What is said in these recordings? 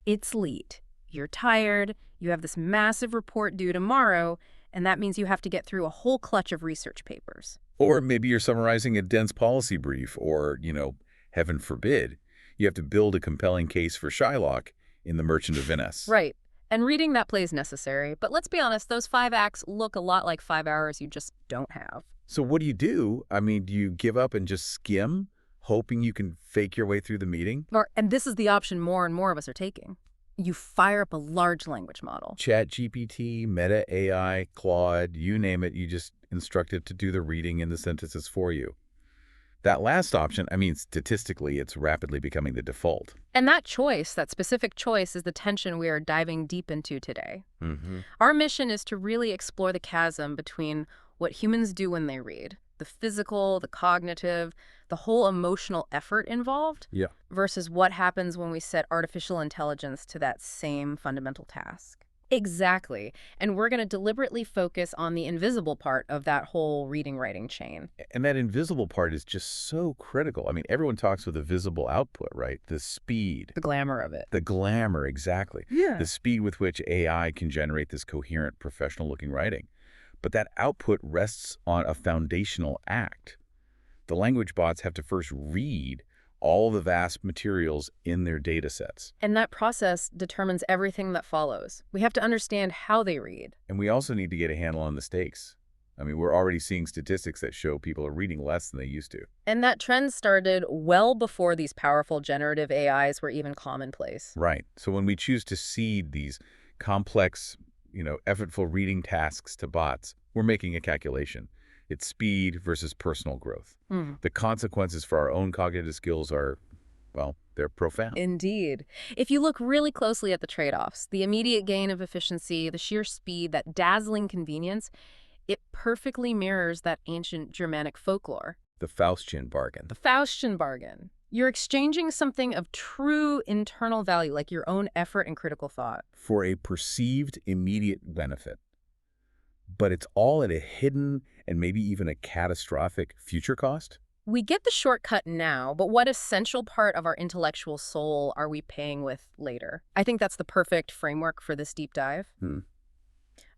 It's late. You're tired, you have this massive report due tomorrow, and that means you have to get through a whole clutch of research papers. Or maybe you're summarizing a dense policy brief, or, heaven forbid, you have to build a compelling case for Shylock in The Merchant of Venice. Right. And reading that play is necessary, but let's be honest, those 5 acts look a lot like 5 hours you just don't have. So what do you do? I mean, do you give up and just skim, hoping you can fake your way through the meeting? And this is the option more and more of us are taking. You fire up a large language model. ChatGPT, Meta AI, Claude, you name it, you just instruct it to do the reading and the sentences for you. That last option, I mean, statistically, it's rapidly becoming the default. And that choice, that specific choice, is the tension we are diving deep into today. Mm-hmm. Our mission is to really explore the chasm between what humans do when they read, the physical, the cognitive, the whole emotional effort involved, Yeah. versus what happens when we set artificial intelligence to that same fundamental task. Exactly. And we're going to deliberately focus on the invisible part of that whole reading-writing chain. And that invisible part is just so critical. I mean, everyone talks with the visible output, right? The speed. The glamour of it. The glamour, exactly. Yeah. The speed with which AI can generate this coherent, professional-looking writing. But that output rests on a foundational act. The language bots have to first read all the vast materials in their data sets. And that process determines everything that follows. We have to understand how they read. And we also need to get a handle on the stakes. I mean, we're already seeing statistics that show people are reading less than they used to. And that trend started well before these powerful generative AIs were even commonplace. Right. So when we choose to seed these complex, effortful reading tasks to bots, we're making a calculation. It's speed versus personal growth. The consequences for our own cognitive skills are, well, they're profound. Indeed. If you look really closely at the trade-offs, the immediate gain of efficiency, the sheer speed, that dazzling convenience, it perfectly mirrors that ancient Germanic folklore. The Faustian bargain. The Faustian bargain. You're exchanging something of true internal value, like your own effort and critical thought. For a perceived immediate benefit. But it's all at a hidden and maybe even a catastrophic future cost? We get the shortcut now, but what essential part of our intellectual soul are we paying with later? I think that's the perfect framework for this deep dive.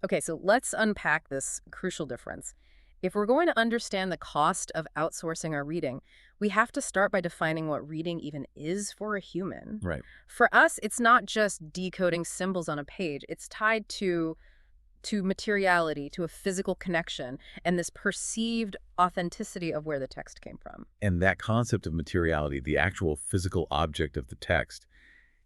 Okay, so let's unpack this crucial difference. If we're going to understand the cost of outsourcing our reading, we have to start by defining what reading even is for a human. Right. For us, it's not just decoding symbols on a page. It's tied to materiality, to a physical connection, and this perceived authenticity of where the text came from. And that concept of materiality, the actual physical object of the text,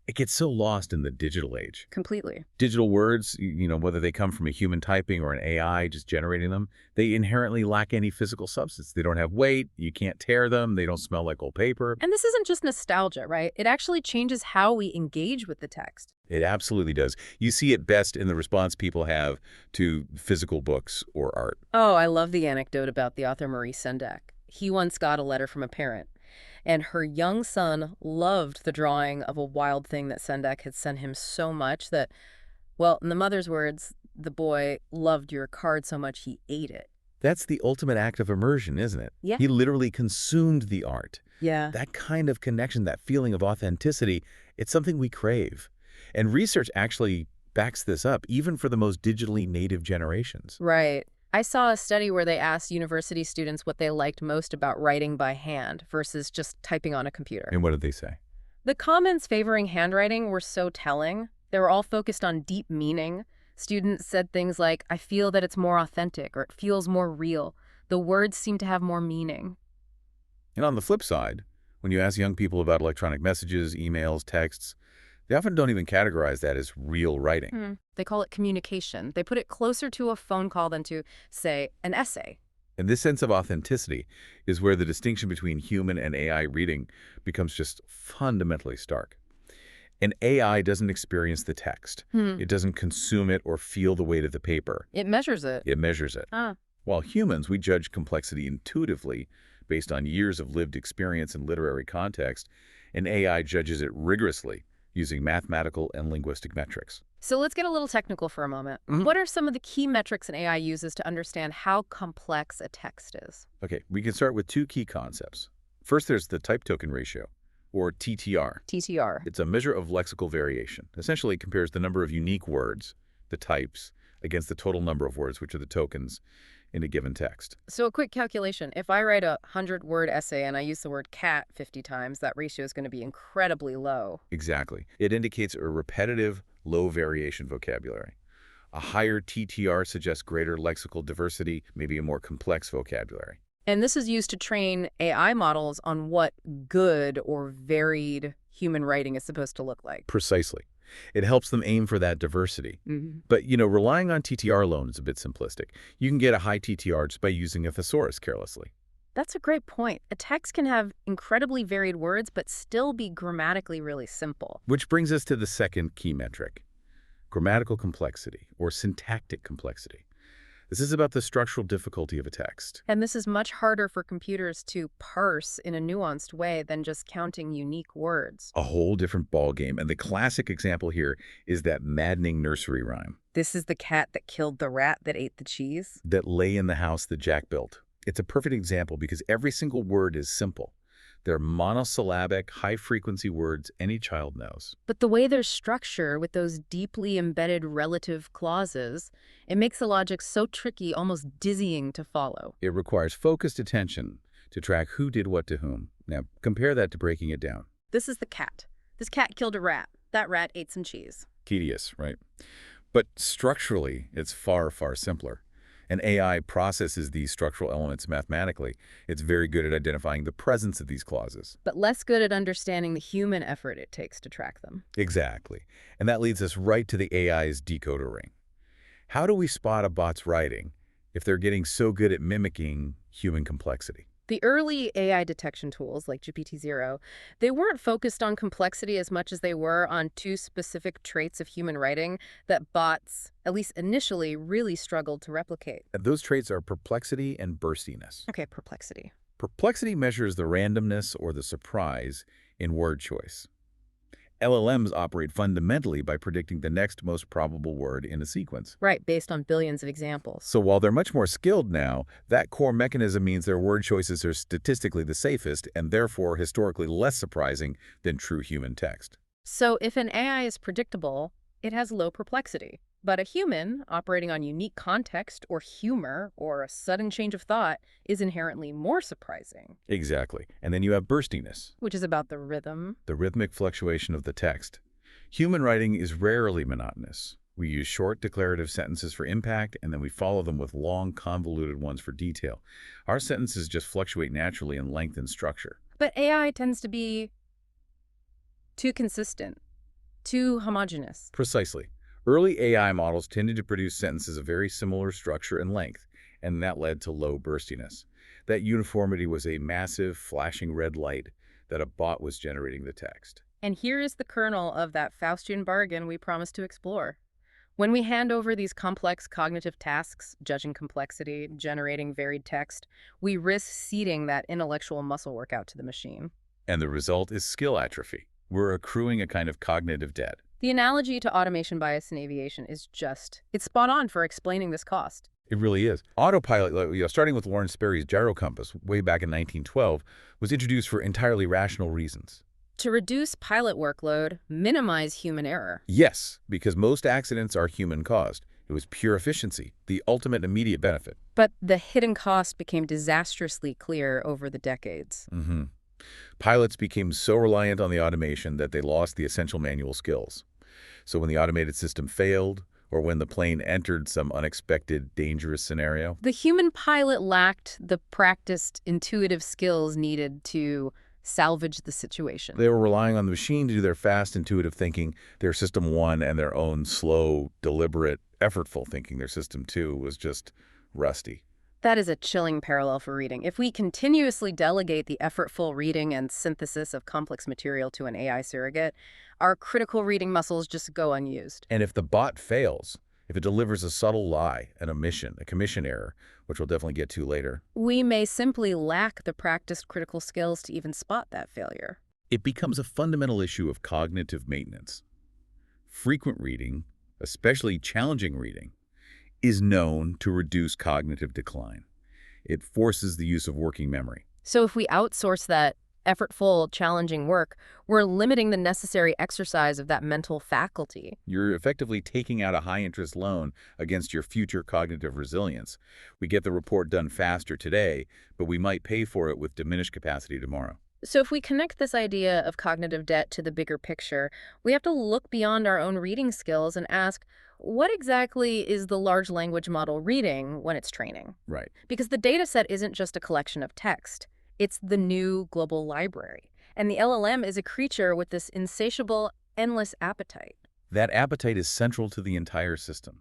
it gets so lost in the digital age. Completely. Digital words, whether they come from a human typing or an AI just generating them, they inherently lack any physical substance. They don't have weight, you can't tear them, they don't smell like old paper. And this isn't just nostalgia, right? It actually changes how we engage with the text. It absolutely does. You see it best in the response people have to physical books or art. Oh, I love the anecdote about the author Maurice Sendak. He once got a letter from a parent, and her young son loved the drawing of a wild thing that Sendak had sent him so much that, well, in the mother's words, the boy loved your card so much he ate it. That's the ultimate act of immersion, isn't it? Yeah. He literally consumed the art. Yeah. That kind of connection, that feeling of authenticity, it's something we crave. And research actually backs this up, even for the most digitally native generations. Right. I saw a study where they asked university students what they liked most about writing by hand versus just typing on a computer. And what did they say? The comments favoring handwriting were so telling. They were all focused on deep meaning. Students said things like, I feel that it's more authentic, or it feels more real. The words seem to have more meaning. And on the flip side, when you ask young people about electronic messages, emails, texts, they often don't even categorize that as real writing. They call it communication. They put it closer to a phone call than to, say, an essay. And this sense of authenticity is where the distinction between human and AI reading becomes just fundamentally stark. An AI doesn't experience the text. It doesn't consume it or feel the weight of the paper. It measures it. It measures it. While humans, we judge complexity intuitively based on years of lived experience and literary context, an AI judges it rigorously using mathematical and linguistic metrics. So let's get a little technical for a moment. What are some of the key metrics an AI uses to understand how complex a text is? Okay, we can start with two key concepts. First, there's the type token ratio, or TTR. TTR. It's a measure of lexical variation. Essentially, it compares the number of unique words, the types, against the total number of words, which are the tokens, in a given text. So a quick calculation. If I write a 100-word essay and I use the word cat 50 times, that ratio is going to be incredibly low. Exactly. It indicates a repetitive, low-variation vocabulary. A higher TTR suggests greater lexical diversity, maybe a more complex vocabulary. And this is used to train AI models on what good or varied human writing is supposed to look like. Precisely. It helps them aim for that diversity. But, relying on TTR alone is a bit simplistic. You can get a high TTR just by using a thesaurus carelessly. That's a great point. A text can have incredibly varied words, but still be grammatically really simple. Which brings us to the second key metric, grammatical complexity or syntactic complexity. This is about the structural difficulty of a text. And this is much harder for computers to parse in a nuanced way than just counting unique words. A whole different ballgame. And the classic example here is that maddening nursery rhyme. This is the cat that killed the rat that ate the cheese. That lay in the house that Jack built. It's a perfect example because every single word is simple. They're monosyllabic, high-frequency words any child knows. But the way they're structured with those deeply embedded relative clauses, it makes the logic so tricky, almost dizzying to follow. It requires focused attention to track who did what to whom. Now, compare that to breaking it down. This is the cat. This cat killed a rat. That rat ate some cheese. Tedious, right? But structurally, it's far, far simpler. An AI processes these structural elements mathematically. It's very good at identifying the presence of these clauses. But less good at understanding the human effort it takes to track them. Exactly. And that leads us right to the AI's decoder ring. How do we spot a bot's writing if they're getting so good at mimicking human complexity? The early AI detection tools, like GPT-0, they weren't focused on complexity as much as they were on two specific traits of human writing that bots, at least initially, really struggled to replicate. And those traits are perplexity and burstiness. Okay, perplexity. Perplexity measures the randomness or the surprise in word choice. LLMs operate fundamentally by predicting the next most probable word in a sequence. Right, based on billions of examples. So while they're much more skilled now, that core mechanism means their word choices are statistically the safest and therefore historically less surprising than true human text. So if an AI is predictable, it has low perplexity. But a human, operating on unique context or humor or a sudden change of thought, is inherently more surprising. Exactly. And then you have burstiness, Which is about the rhythm. the rhythmic fluctuation of the text. Human writing is rarely monotonous. We use short declarative sentences for impact, and then we follow them with long, convoluted ones for detail. Our sentences just fluctuate naturally in length and structure. But AI tends to be too consistent, too homogeneous. Precisely. Early AI models tended to produce sentences of very similar structure and length, and that led to low burstiness. That uniformity was a massive, flashing red light that a bot was generating the text. And here is the kernel of that Faustian bargain we promised to explore. When we hand over these complex cognitive tasks, judging complexity, generating varied text, we risk ceding that intellectual muscle workout to the machine. And the result is skill atrophy. We're accruing a kind of cognitive debt. The analogy to automation bias in aviation is it's spot on for explaining this cost. It really is. Autopilot, starting with Lawrence Sperry's gyro compass way back in 1912, was introduced for entirely rational reasons. To reduce pilot workload, minimize human error. Yes, because most accidents are human-caused. It was pure efficiency, the ultimate immediate benefit. But the hidden cost became disastrously clear over the decades. Pilots became so reliant on the automation that they lost the essential manual skills. So when the automated system failed, or when the plane entered some unexpected, dangerous scenario, the human pilot lacked the practiced, intuitive skills needed to salvage the situation. they were relying on the machine to do their fast, intuitive thinking, their system 1, and their own slow, deliberate, effortful thinking, their system 2, was just rusty. That is a chilling parallel for reading. If we continuously delegate the effortful reading and synthesis of complex material to an AI surrogate, our critical reading muscles just go unused. And if the bot fails, if it delivers a subtle lie, an omission, a commission error, which we'll definitely get to later, We may simply lack the practiced critical skills to even spot that failure. it becomes a fundamental issue of cognitive maintenance. Frequent reading, especially challenging reading, is known to reduce cognitive decline. It forces the use of working memory. So if we outsource that effortful, challenging work, we're limiting the necessary exercise of that mental faculty. You're effectively taking out a high-interest loan against your future cognitive resilience. We get the report done faster today, but we might pay for it with diminished capacity tomorrow. So if we connect this idea of cognitive debt to the bigger picture, we have to look beyond our own reading skills and ask, what exactly is the large language model reading when it's training? Right. Because the data set isn't just a collection of text. It's the new global library. And the LLM is a creature with this insatiable, endless appetite. That appetite is central to the entire system.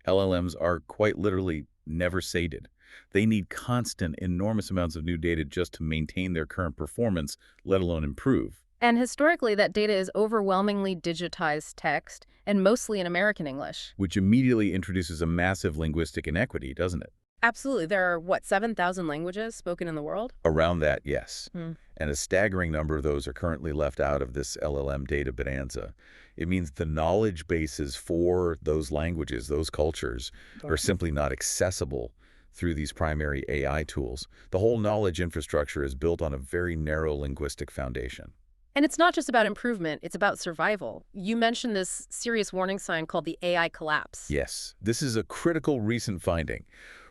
LLMs are quite literally never sated. They need constant, enormous amounts of new data just to maintain their current performance, let alone improve. And historically, that data is overwhelmingly digitized text and mostly in American English. Which immediately introduces a massive linguistic inequity, doesn't it? Absolutely. There are, what, 7,000 languages spoken in the world? Around that, yes. Hmm. And a staggering number of those are currently left out of this LLM data bonanza. It means the knowledge bases for those languages, those cultures, are simply not accessible through these primary AI tools. The whole knowledge infrastructure is built on a very narrow linguistic foundation. And it's not just about improvement, it's about survival. You mentioned this serious warning sign called the AI collapse. Yes, this is a critical recent finding.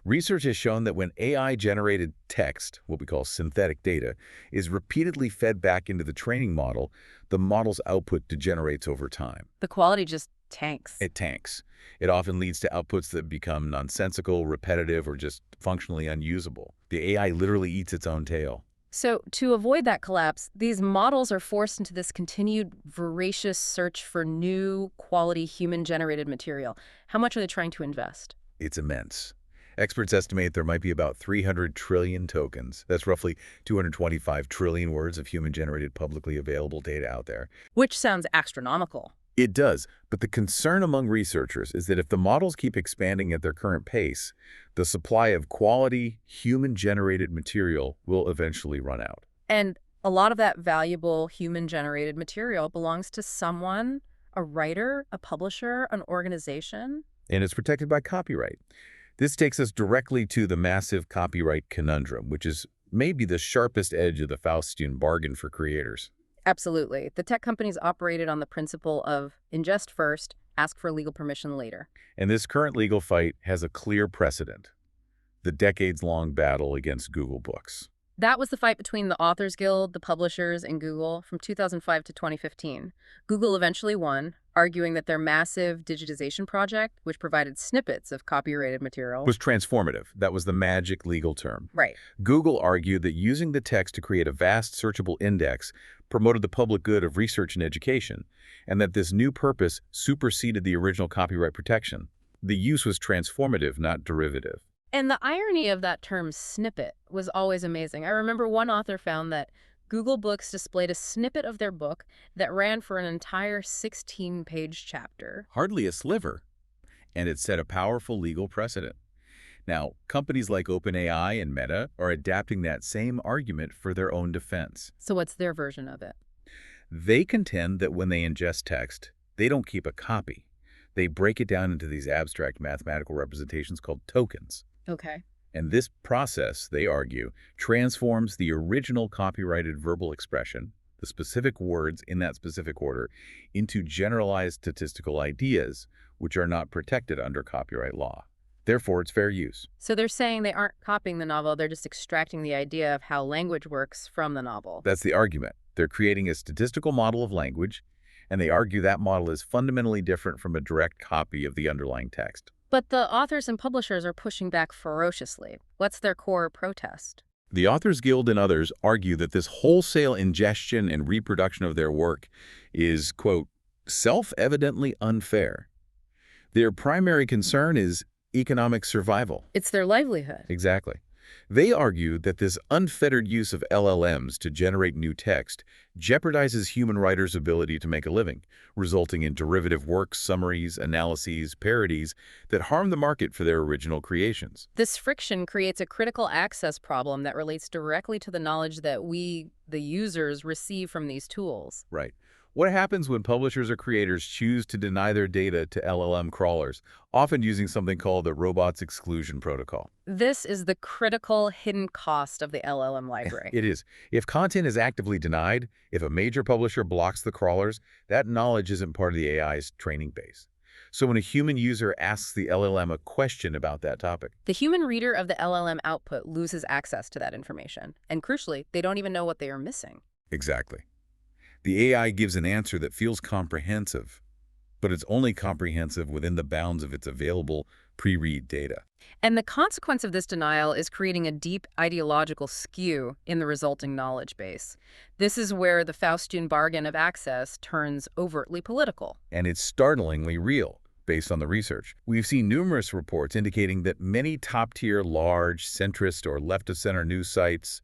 Research has shown that when AI-generated text, what we call synthetic data, is repeatedly fed back into the training model, the model's output degenerates over time. The quality just tanks. It tanks. It often leads to outputs that become nonsensical, repetitive, or just functionally unusable. The AI literally eats its own tail. So to avoid that collapse, these models are forced into this continued voracious search for new quality human-generated material. How much are they trying to invest? It's immense. Experts estimate there might be about 300 trillion tokens. That's roughly 225 trillion words of human-generated publicly available data out there. Which sounds astronomical. It does, but the concern among researchers is that if the models keep expanding at their current pace, the supply of quality, human-generated material will eventually run out. And a lot of that valuable human-generated material belongs to someone, a writer, a publisher, an organization. And it's protected by copyright. This takes us directly to the massive copyright conundrum, which is maybe the sharpest edge of the Faustian bargain for creators. Absolutely. The tech companies operated on the principle of ingest first, ask for legal permission later. And this current legal fight has a clear precedent: the decades-long battle against Google Books. That was the fight between the Authors Guild, the publishers, and Google from 2005 to 2015. Google eventually won, arguing that their massive digitization project, which provided snippets of copyrighted material, Was transformative. That was the magic legal term. right. Google argued that using the text to create a vast searchable index promoted the public good of research and education, and that this new purpose superseded the original copyright protection. The use was transformative, not derivative. And the irony of that term snippet was always amazing. I remember one author found that Google Books displayed a snippet of their book that ran for an entire 16-page chapter. Hardly a sliver. And it set a powerful legal precedent. Now, companies like OpenAI and Meta are adapting that same argument for their own defense. So what's their version of it? They contend that when they ingest text, they don't keep a copy. They break it down into these abstract mathematical representations called tokens. Okay. And this process, they argue, transforms the original copyrighted verbal expression, the specific words in that specific order, into generalized statistical ideas, which are not protected under copyright law. Therefore, it's fair use. So they're saying they aren't copying the novel, they're just extracting the idea of how language works from the novel. That's the argument. They're creating a statistical model of language, and they argue that model is fundamentally different from a direct copy of the underlying text. But the authors and publishers are pushing back ferociously. What's their core protest? The Authors Guild and others argue that this wholesale ingestion and reproduction of their work is, quote, self-evidently unfair. Their primary concern is economic survival. It's their livelihood. Exactly. They argue that this unfettered use of LLMs to generate new text jeopardizes human writers' ability to make a living, resulting in derivative works, summaries, analyses, parodies that harm the market for their original creations. This friction creates a critical access problem that relates directly to the knowledge that we, the users, receive from these tools. Right. What happens when publishers or creators choose to deny their data to LLM crawlers, often using something called the robots exclusion protocol? This is the critical hidden cost of the LLM library. It is. If content is actively denied, if a major publisher blocks the crawlers, that knowledge isn't part of the AI's training base. So when a human user asks the LLM a question about that topic, The human reader of the LLM output loses access to that information. And crucially, they don't even know what they are missing. exactly. The AI gives an answer that feels comprehensive, but it's only comprehensive within the bounds of its available pre-read data. And the consequence of this denial is creating a deep ideological skew in the resulting knowledge base. This is where the Faustian bargain of access turns overtly political. And it's startlingly real, based on the research. We've seen numerous reports indicating that many top-tier, large, centrist or left-of-center news sites,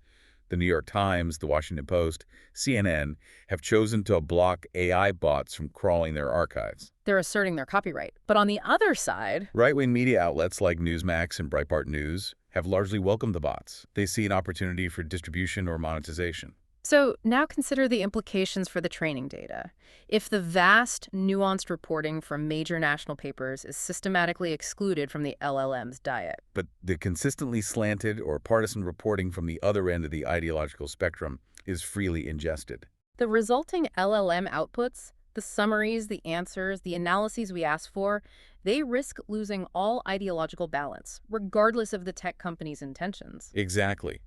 the New York Times, the Washington Post, CNN, have chosen to block AI bots from crawling their archives. They're asserting their copyright. But on the other side, Right-wing media outlets like Newsmax and Breitbart News have largely welcomed the bots. They see an opportunity for distribution or monetization. so now consider the implications for the training data. If the vast, nuanced reporting from major national papers is systematically excluded from the LLM's diet, But the consistently slanted or partisan reporting from the other end of the ideological spectrum is freely ingested. the resulting LLM outputs, the summaries, the answers, the analyses we ask for, they risk losing all ideological balance, regardless of the tech company's intentions. Exactly.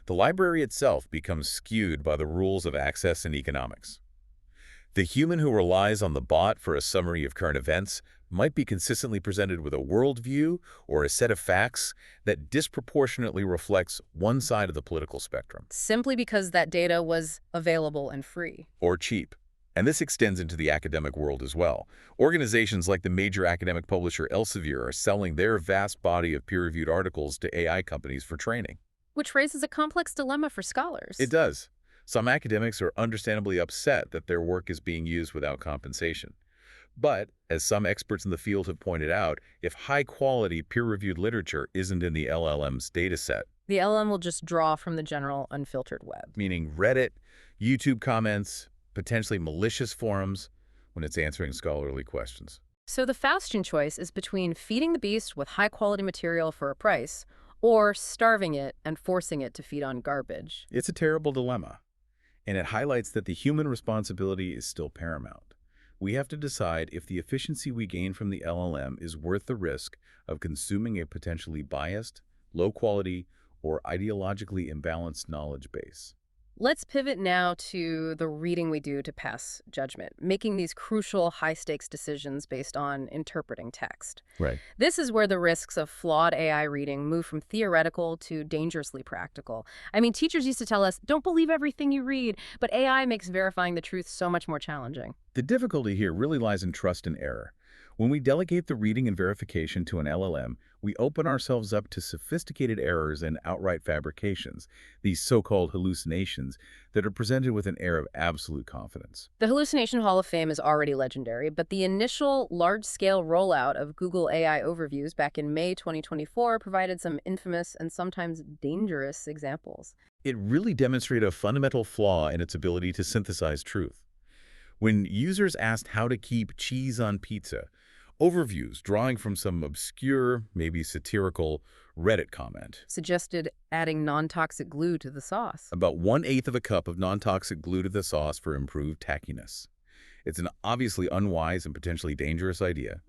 The library itself becomes skewed by the rules of access and economics. The human who relies on the bot for a summary of current events might be consistently presented with a worldview or a set of facts that disproportionately reflects one side of the political spectrum, Simply because that data was available and free. or cheap. And this extends into the academic world as well. Organizations like the major academic publisher Elsevier are selling their vast body of peer-reviewed articles to AI companies for training. Which raises a complex dilemma for scholars. It does. Some academics are understandably upset that their work is being used without compensation. But, as some experts in the field have pointed out, if high-quality, peer-reviewed literature isn't in the LLM's dataset, The LLM will just draw from the general unfiltered web. meaning Reddit, YouTube comments, potentially malicious forums, when it's answering scholarly questions. So the Faustian choice is between feeding the beast with high-quality material for a price or starving it and forcing it to feed on garbage. It's a terrible dilemma, and it highlights that the human responsibility is still paramount. We have to decide if the efficiency we gain from the LLM is worth the risk of consuming a potentially biased, low-quality, or ideologically imbalanced knowledge base. Let's pivot now to the reading we do to pass judgment, making these crucial high-stakes decisions based on interpreting text. Right. This is where the risks of flawed AI reading move from theoretical to dangerously practical. I mean, teachers used to tell us, don't believe everything you read, but AI makes verifying the truth so much more challenging. The difficulty here really lies in trust and error. When we delegate the reading and verification to an LLM, we open ourselves up to sophisticated errors and outright fabrications, these so-called hallucinations that are presented with an air of absolute confidence. The Hallucination Hall of Fame is already legendary, but the initial large-scale rollout of Google AI overviews back in May 2024 provided some infamous and sometimes dangerous examples. It really demonstrated a fundamental flaw in its ability to synthesize truth. When users asked how to keep cheese on pizza, overviews drawing from some obscure, maybe satirical Reddit comment Suggested adding non-toxic glue to the sauce. about 1/8 of a cup of non-toxic glue to the sauce for improved tackiness. It's an obviously unwise and potentially dangerous idea.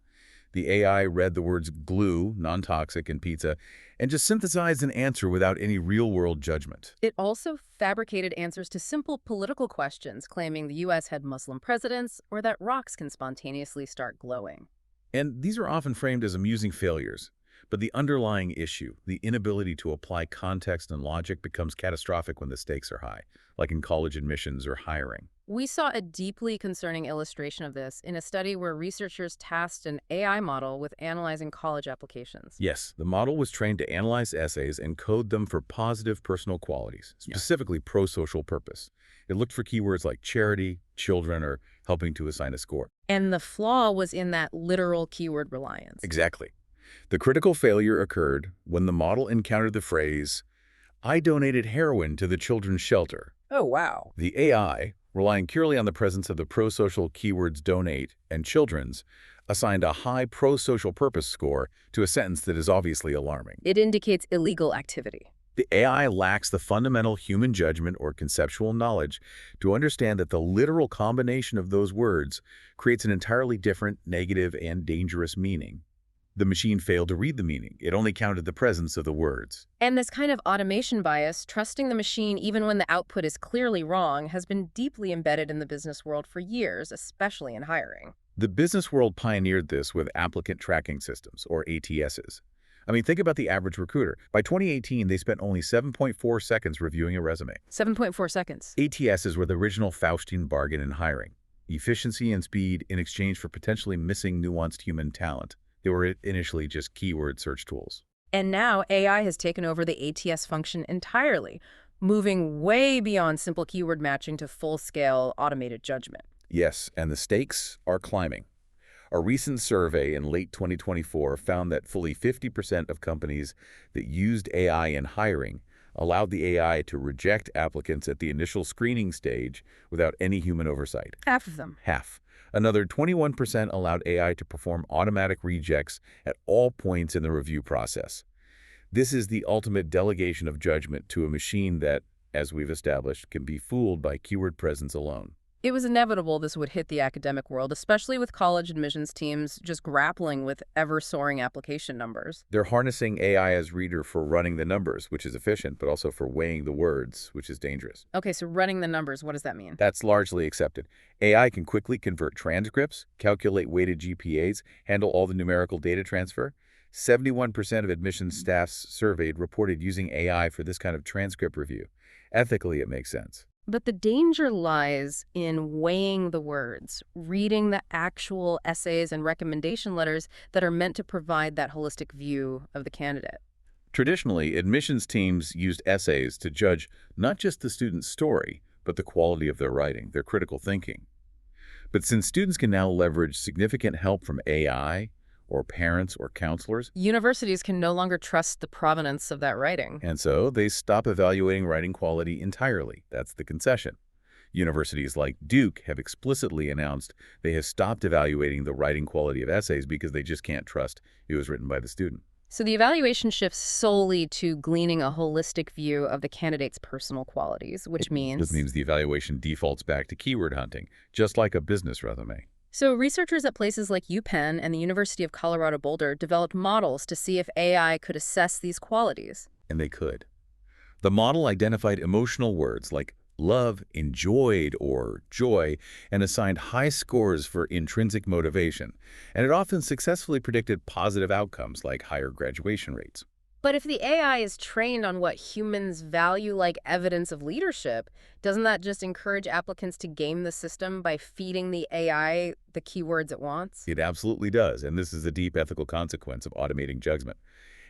The AI read the words glue, non-toxic, and pizza, and just synthesized an answer without any real-world judgment. It also fabricated answers to simple political questions, claiming the U.S. had Muslim presidents or that rocks can spontaneously start glowing. And these are often framed as amusing failures. But the underlying issue, the inability to apply context and logic, becomes catastrophic when the stakes are high, like in college admissions or hiring. We saw a deeply concerning illustration of this in a study where researchers tasked an AI model with analyzing college applications. Yes, the model was trained to analyze essays and code them for positive personal qualities, specifically pro-social purpose. It looked for keywords like charity, children, or helping to assign a score. And the flaw was in that literal keyword reliance. Exactly. The critical failure occurred when the model encountered the phrase, "I donated heroin to the children's shelter." Oh, wow. The AI, relying purely on the presence of the pro-social keywords donate and children's, assigned a high pro-social purpose score to a sentence that is obviously alarming. It indicates illegal activity. The AI lacks the fundamental human judgment or conceptual knowledge to understand that the literal combination of those words creates an entirely different, negative, and dangerous meaning. The machine failed to read the meaning. It only counted the presence of the words. And this kind of automation bias, trusting the machine even when the output is clearly wrong, has been deeply embedded in the business world for years, especially in hiring. The business world pioneered this with applicant tracking systems, or ATSs. I mean, think about the average recruiter. By 2018, they spent only 7.4 seconds reviewing a resume. 7.4 seconds. ATSs were the original Faustian bargain in hiring. Efficiency and speed in exchange for potentially missing nuanced human talent. They were initially just keyword search tools. And now AI has taken over the ATS function entirely, moving way beyond simple keyword matching to full-scale automated judgment. Yes, and the stakes are climbing. A recent survey in late 2024 found that fully 50% of companies that used AI in hiring allowed the AI to reject applicants at the initial screening stage without any human oversight. Half of them. Half. Another 21% allowed AI to perform automatic rejects at all points in the review process. This is the ultimate delegation of judgment to a machine that, as we've established, can be fooled by keyword presence alone. It was inevitable this would hit the academic world, especially with college admissions teams just grappling with ever-soaring application numbers. They're harnessing AI as reader for running the numbers, which is efficient, but also for weighing the words, which is dangerous. Okay, so running the numbers, what does that mean? That's largely accepted. AI can quickly convert transcripts, calculate weighted GPAs, handle all the numerical data transfer. 71% of admissions staffs surveyed reported using AI for this kind of transcript review. Ethically, it makes sense. But the danger lies in weighing the words, reading the actual essays and recommendation letters that are meant to provide that holistic view of the candidate. Traditionally, admissions teams used essays to judge not just the student's story, but the quality of their writing, their critical thinking. But since students can now leverage significant help from AI, or parents or counselors, universities can no longer trust the provenance of that writing. And so they stop evaluating writing quality entirely. That's the concession. Universities like Duke have explicitly announced they have stopped evaluating the writing quality of essays because they just can't trust it was written by the student. So the evaluation shifts solely to gleaning a holistic view of the candidate's personal qualities, which means... This means the evaluation defaults back to keyword hunting, just like a business resume. So researchers at places like UPenn and the University of Colorado Boulder developed models to see if AI could assess these qualities. And they could. The model identified emotional words like love, enjoyed, or joy, and assigned high scores for intrinsic motivation. And it often successfully predicted positive outcomes like higher graduation rates. But if the AI is trained on what humans value like evidence of leadership, doesn't that just encourage applicants to game the system by feeding the AI the keywords it wants? It absolutely does, and this is a deep ethical consequence of automating judgment.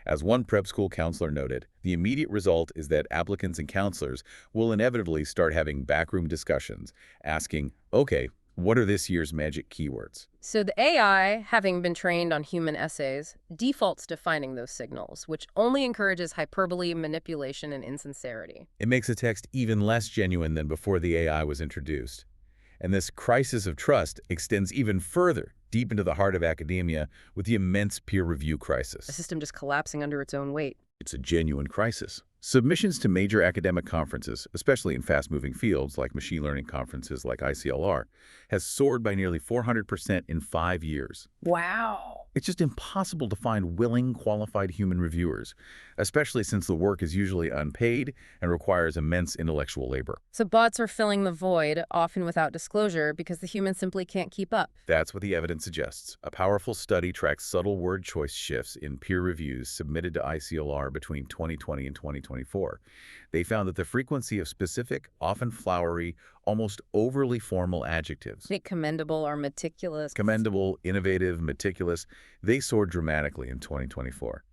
As one prep school counselor noted, the immediate result is that applicants and counselors will inevitably start having backroom discussions, asking, okay, what are this year's magic keywords? So the AI, having been trained on human essays, defaults to finding those signals, which only encourages hyperbole, manipulation, and insincerity. It makes a text even less genuine than before the AI was introduced. And this crisis of trust extends even further, deep into the heart of academia, with the immense peer review crisis. A system just collapsing under its own weight. It's a genuine crisis. Submissions to major academic conferences, especially in fast-moving fields like machine learning conferences like ICLR, has soared by nearly 400% in 5 years. Wow. It's just impossible to find willing, qualified human reviewers, especially since the work is usually unpaid and requires immense intellectual labor. So bots are filling the void, often without disclosure, because the humans simply can't keep up. That's what the evidence suggests. A powerful study tracks subtle word choice shifts in peer reviews submitted to ICLR between 2020 and 2024. They found that the frequency of specific, often flowery, almost overly formal adjectives, Commendable or meticulous. commendable, innovative, meticulous, they soared dramatically in 2024.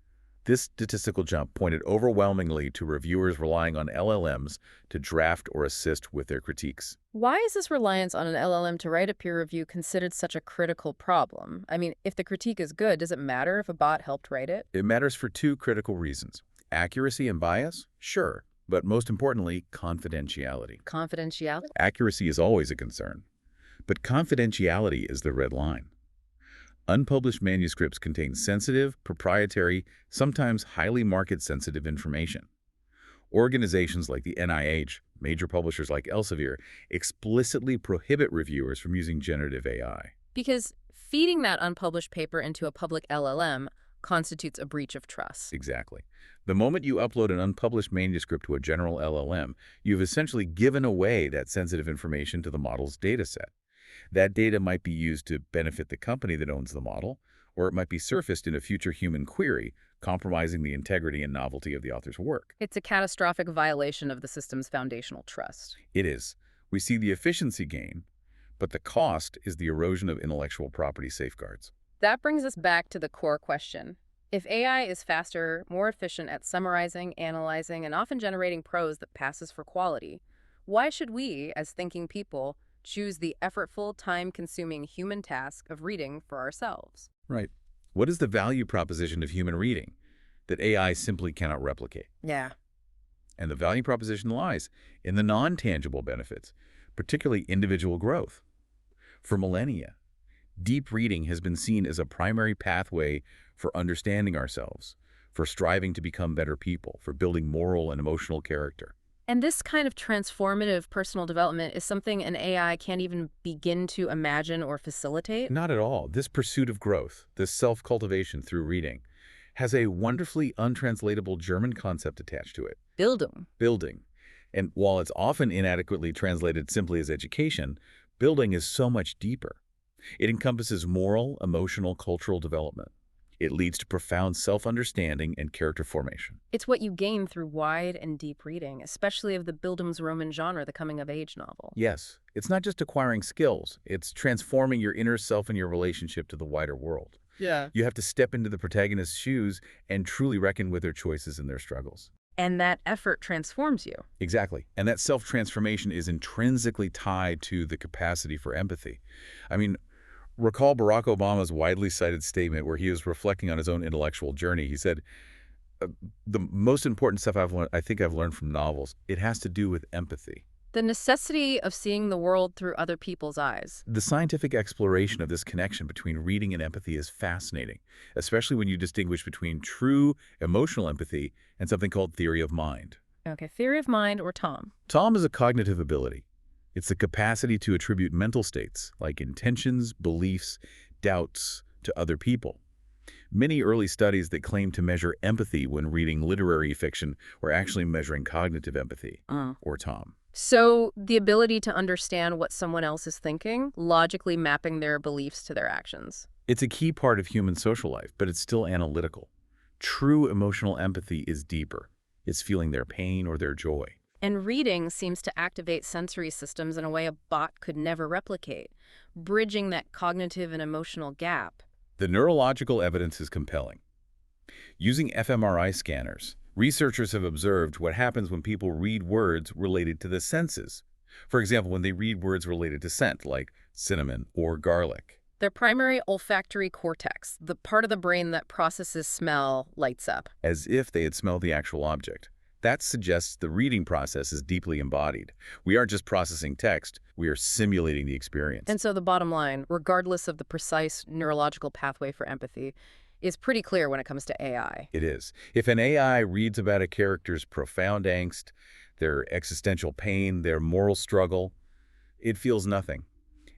This statistical jump pointed overwhelmingly to reviewers relying on LLMs to draft or assist with their critiques. Why is this reliance on an LLM to write a peer review considered such a critical problem? I mean, if the critique is good, does it matter if a bot helped write it? It matters for two critical reasons. Accuracy and bias? Sure. But most importantly, confidentiality. Confidentiality? Accuracy is always a concern, but confidentiality is the red line. Unpublished manuscripts contain sensitive, proprietary, sometimes highly market-sensitive information. Organizations like the NIH, major publishers like Elsevier, explicitly prohibit reviewers from using generative AI. Because feeding that unpublished paper into a public LLM constitutes a breach of trust. Exactly. The moment you upload an unpublished manuscript to a general LLM, you've essentially given away that sensitive information to the model's dataset. That data might be used to benefit the company that owns the model, or it might be surfaced in a future human query, compromising the integrity and novelty of the author's work. It's a catastrophic violation of the system's foundational trust. It is. We see the efficiency gain, but the cost is the erosion of intellectual property safeguards. That brings us back to the core question. If AI is faster, more efficient at summarizing, analyzing, and often generating prose that passes for quality, why should we, as thinking people, choose the effortful, time-consuming human task of reading for ourselves? Right. What is the value proposition of human reading that AI simply cannot replicate? Yeah. And the value proposition lies in the non-tangible benefits, particularly individual growth. For millennia, deep reading has been seen as a primary pathway for understanding ourselves, for striving to become better people, for building moral and emotional character. And this kind of transformative personal development is something an AI can't even begin to imagine or facilitate? Not at all. This pursuit of growth, this self-cultivation through reading, has a wonderfully untranslatable German concept attached to it. Bildung. Building. And while it's often inadequately translated simply as education, building is so much deeper. It encompasses moral, emotional, cultural development. It leads to profound self-understanding and character formation. It's what you gain through wide and deep reading, especially of the Bildungsroman genre, the coming-of-age novel. Yes, it's not just acquiring skills. It's transforming your inner self and your relationship to the wider world. Yeah. You have to step into the protagonist's shoes and truly reckon with their choices and their struggles. And that effort transforms you. Exactly. And that self-transformation is intrinsically tied to the capacity for empathy. I mean, recall Barack Obama's widely cited statement where he was reflecting on his own intellectual journey. He said, the most important stuff I think I've learned from novels, it has to do with empathy. The necessity of seeing the world through other people's eyes. The scientific exploration of this connection between reading and empathy is fascinating, especially when you distinguish between true emotional empathy and something called theory of mind. Okay, theory of mind, or TOM. TOM is a cognitive ability. It's the capacity to attribute mental states, like intentions, beliefs, doubts, to other people. Many early studies that claim to measure empathy when reading literary fiction were actually measuring cognitive empathy, or TOM. So the ability to understand what someone else is thinking, logically mapping their beliefs to their actions. It's a key part of human social life, but it's still analytical. True emotional empathy is deeper. It's feeling their pain or their joy. And reading seems to activate sensory systems in a way a bot could never replicate, bridging that cognitive and emotional gap. The neurological evidence is compelling. Using fMRI scanners, researchers have observed what happens when people read words related to the senses. For example, when they read words related to scent, like cinnamon or garlic. Their primary olfactory cortex, the part of the brain that processes smell, lights up. As if they had smelled the actual object. That suggests the reading process is deeply embodied. We aren't just processing text, we are simulating the experience. And so the bottom line, regardless of the precise neurological pathway for empathy, is pretty clear when it comes to AI. It is. If an AI reads about a character's profound angst, their existential pain, their moral struggle, it feels nothing.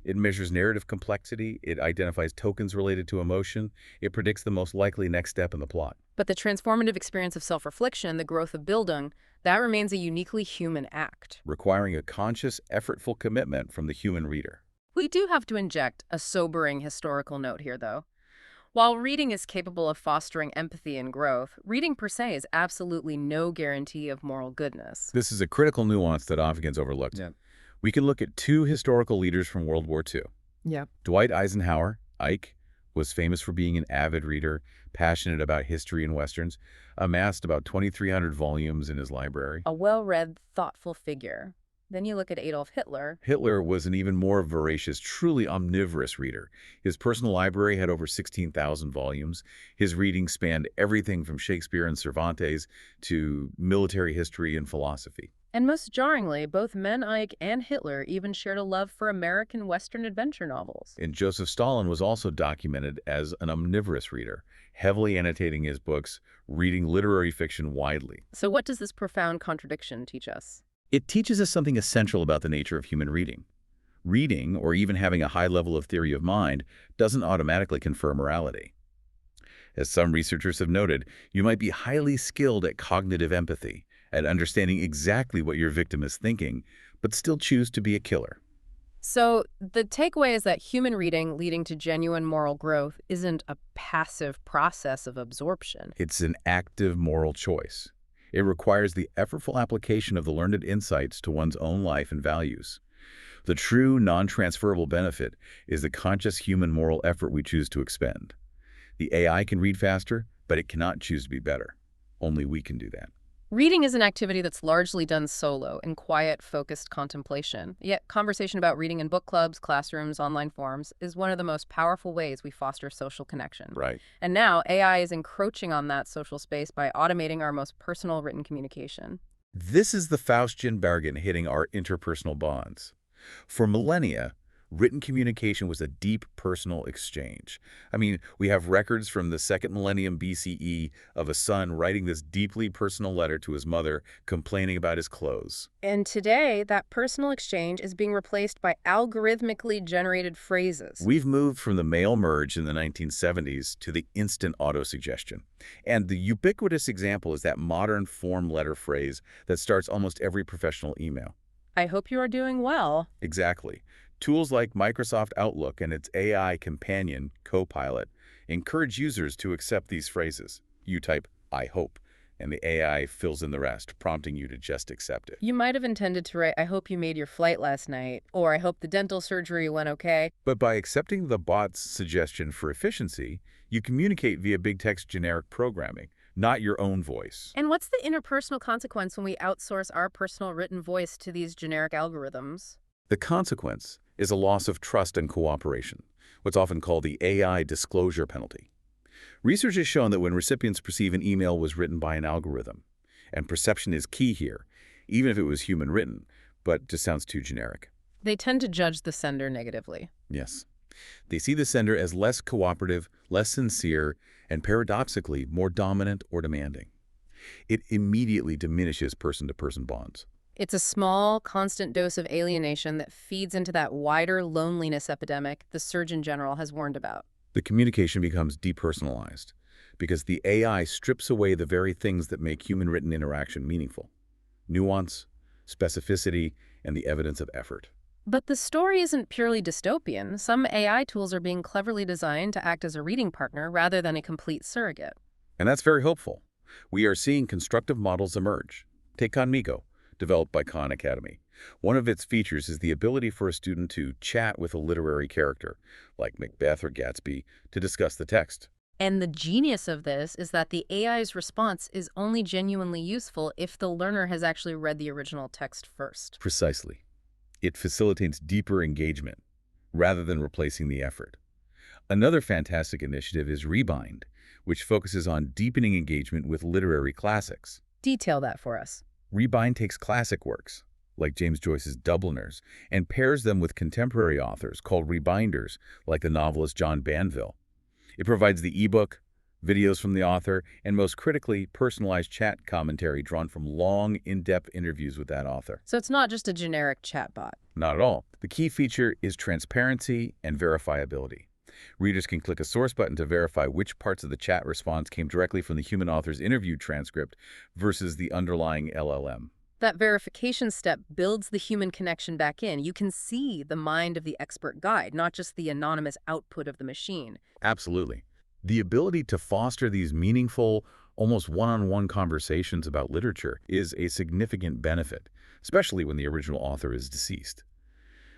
It measures narrative complexity, it identifies tokens related to emotion, it predicts the most likely next step in the plot. But the transformative experience of self-reflection, the growth of Bildung, that remains a uniquely human act. Requiring a conscious, effortful commitment from the human reader. We do have to inject a sobering historical note here, though. While reading is capable of fostering empathy and growth, reading per se is absolutely no guarantee of moral goodness. This is a critical nuance that often gets overlooked. Yeah. We can look at two historical leaders from World War II. Yeah. Dwight Eisenhower, Ike, was famous for being an avid reader, passionate about history and Westerns, amassed about 2,300 volumes in his library. A well-read, thoughtful figure. Then you look at Adolf Hitler. Hitler was an even more voracious, truly omnivorous reader. His personal library had over 16,000 volumes. His reading spanned everything from Shakespeare and Cervantes to military history and philosophy. And most jarringly, both Meneich and Hitler even shared a love for American Western adventure novels. And Joseph Stalin was also documented as an omnivorous reader, heavily annotating his books, reading literary fiction widely. So what does this profound contradiction teach us? It teaches us something essential about the nature of human reading. Reading, or even having a high level of theory of mind, doesn't automatically confer morality. As some researchers have noted, you might be highly skilled at cognitive empathy, at understanding exactly what your victim is thinking, but still choose to be a killer. So the takeaway is that human reading leading to genuine moral growth isn't a passive process of absorption. It's an active moral choice. It requires the effortful application of the learned insights to one's own life and values. The true, non-transferable benefit is the conscious human moral effort we choose to expend. The AI can read faster, but it cannot choose to be better. Only we can do that. Reading is an activity that's largely done solo, in quiet, focused contemplation. Yet conversation about reading in book clubs, classrooms, online forums is one of the most powerful ways we foster social connection. Right. And now AI is encroaching on that social space by automating our most personal written communication. This is the Faustian bargain hitting our interpersonal bonds. For millennia, written communication was a deep personal exchange. I mean, we have records from the second millennium BCE of a son writing this deeply personal letter to his mother, complaining about his clothes. And today, that personal exchange is being replaced by algorithmically generated phrases. We've moved from the mail merge in the 1970s to the instant auto-suggestion. And the ubiquitous example is that modern form letter phrase that starts almost every professional email. I hope you are doing well. Exactly. Tools like Microsoft Outlook and its AI companion, Copilot, encourage users to accept these phrases. You type, "I hope," and the AI fills in the rest, prompting you to just accept it. You might have intended to write, "I hope you made your flight last night," or "I hope the dental surgery went okay." But by accepting the bot's suggestion for efficiency, you communicate via big text generic programming, not your own voice. And what's the interpersonal consequence when we outsource our personal written voice to these generic algorithms? The consequence is a loss of trust and cooperation, what's often called the AI disclosure penalty. Research has shown that when recipients perceive an email was written by an algorithm, and perception is key here, even if it was human written, but just sounds too generic. They tend to judge the sender negatively. Yes. They see the sender as less cooperative, less sincere, and paradoxically more dominant or demanding. It immediately diminishes person-to-person bonds. It's a small, constant dose of alienation that feeds into that wider loneliness epidemic the Surgeon General has warned about. The communication becomes depersonalized because the AI strips away the very things that make human-written interaction meaningful: nuance, specificity, and the evidence of effort. But the story isn't purely dystopian. Some AI tools are being cleverly designed to act as a reading partner rather than a complete surrogate. And that's very hopeful. We are seeing constructive models emerge. Take Khanmigo, developed by Khan Academy. One of its features is the ability for a student to chat with a literary character, like Macbeth or Gatsby, to discuss the text. And the genius of this is that the AI's response is only genuinely useful if the learner has actually read the original text first. Precisely. It facilitates deeper engagement, rather than replacing the effort. Another fantastic initiative is Rebind, which focuses on deepening engagement with literary classics. Detail that for us. Rebind takes classic works, like James Joyce's Dubliners, and pairs them with contemporary authors called rebinders, like the novelist John Banville. It provides the ebook, videos from the author, and most critically, personalized chat commentary drawn from long, in-depth interviews with that author. So it's not just a generic chatbot. Not at all. The key feature is transparency and verifiability. Readers can click a source button to verify which parts of the chat response came directly from the human author's interview transcript versus the underlying LLM. That verification step builds the human connection back in. You can see the mind of the expert guide, not just the anonymous output of the machine. Absolutely. The ability to foster these meaningful, almost one-on-one conversations about literature is a significant benefit, especially when the original author is deceased.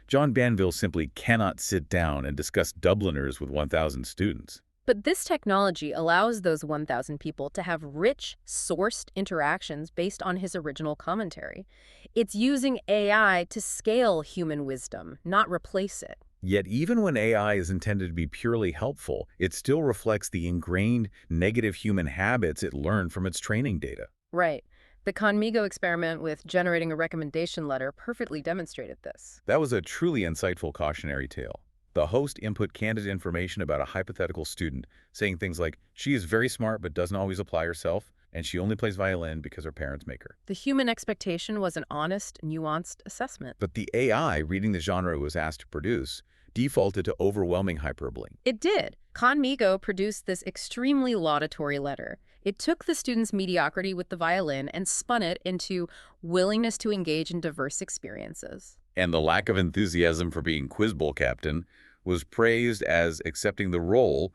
John Banville simply cannot sit down and discuss Dubliners with 1,000 students. But this technology allows those 1,000 people to have rich, sourced interactions based on his original commentary. It's using AI to scale human wisdom, not replace it. Yet even when AI is intended to be purely helpful, it still reflects the ingrained negative human habits it learned from its training data. Right. The Conmigo experiment with generating a recommendation letter perfectly demonstrated this. That was a truly insightful cautionary tale. The host input candid information about a hypothetical student, saying things like, she is very smart but doesn't always apply herself, and she only plays violin because her parents make her. The human expectation was an honest, nuanced assessment. But the AI, reading the genre it was asked to produce, defaulted to overwhelming hyperbole. It did. Conmigo produced this extremely laudatory letter. It took the student's mediocrity with the violin and spun it into willingness to engage in diverse experiences. And the lack of enthusiasm for being Quiz Bowl captain was praised as accepting the role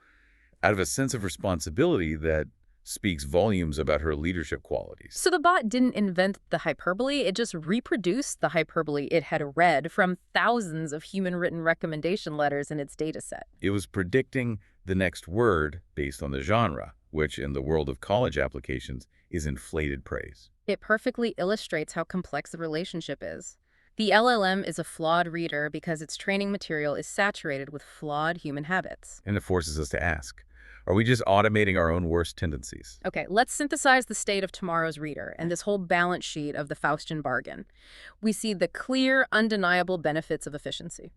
out of a sense of responsibility that speaks volumes about her leadership qualities. So the bot didn't invent the hyperbole, it just reproduced the hyperbole it had read from thousands of human-written recommendation letters in its dataset. It was predicting the next word based on the genre, which in the world of college applications is inflated praise. It perfectly illustrates how complex the relationship is. The LLM is a flawed reader because its training material is saturated with flawed human habits. And it forces us to ask, are we just automating our own worst tendencies? Okay, let's synthesize the state of tomorrow's reader and this whole balance sheet of the Faustian bargain. We see the clear, undeniable benefits of efficiency.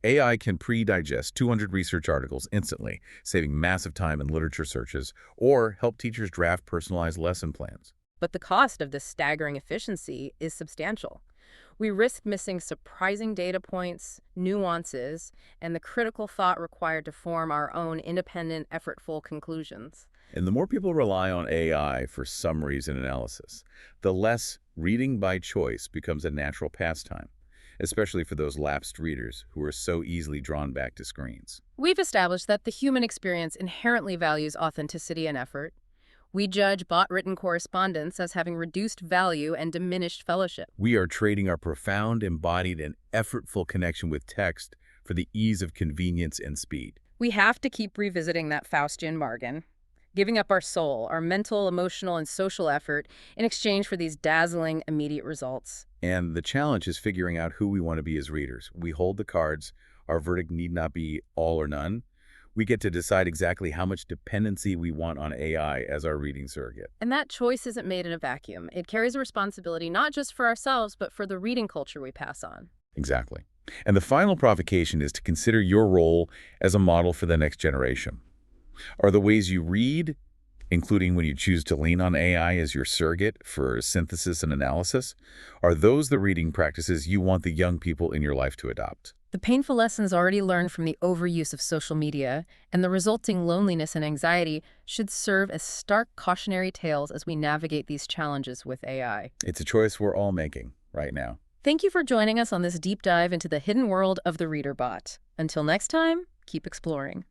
AI can pre-digest 200 research articles instantly, saving massive time in literature searches, or help teachers draft personalized lesson plans. But the cost of this staggering efficiency is substantial. We risk missing surprising data points, nuances, and the critical thought required to form our own independent, effortful conclusions. And the more people rely on AI for summaries and analysis, the less reading by choice becomes a natural pastime, especially for those lapsed readers who are so easily drawn back to screens. We've established that the human experience inherently values authenticity and effort. We judge bot-written correspondence as having reduced value and diminished fellowship. We are trading our profound, embodied, and effortful connection with text for the ease of convenience and speed. We have to keep revisiting that Faustian bargain, giving up our soul, our mental, emotional, and social effort in exchange for these dazzling, immediate results. And the challenge is figuring out who we want to be as readers. We hold the cards. Our verdict need not be all or none. We get to decide exactly how much dependency we want on AI as our reading surrogate. And that choice isn't made in a vacuum. It carries a responsibility not just for ourselves, but for the reading culture we pass on. Exactly. And the final provocation is to consider your role as a model for the next generation. Are the ways you read, including when you choose to lean on AI as your surrogate for synthesis and analysis, are those the reading practices you want the young people in your life to adopt? The painful lessons already learned from the overuse of social media and the resulting loneliness and anxiety should serve as stark cautionary tales as we navigate these challenges with AI. It's a choice we're all making right now. Thank you for joining us on this deep dive into the hidden world of the reader bot. Until next time, keep exploring.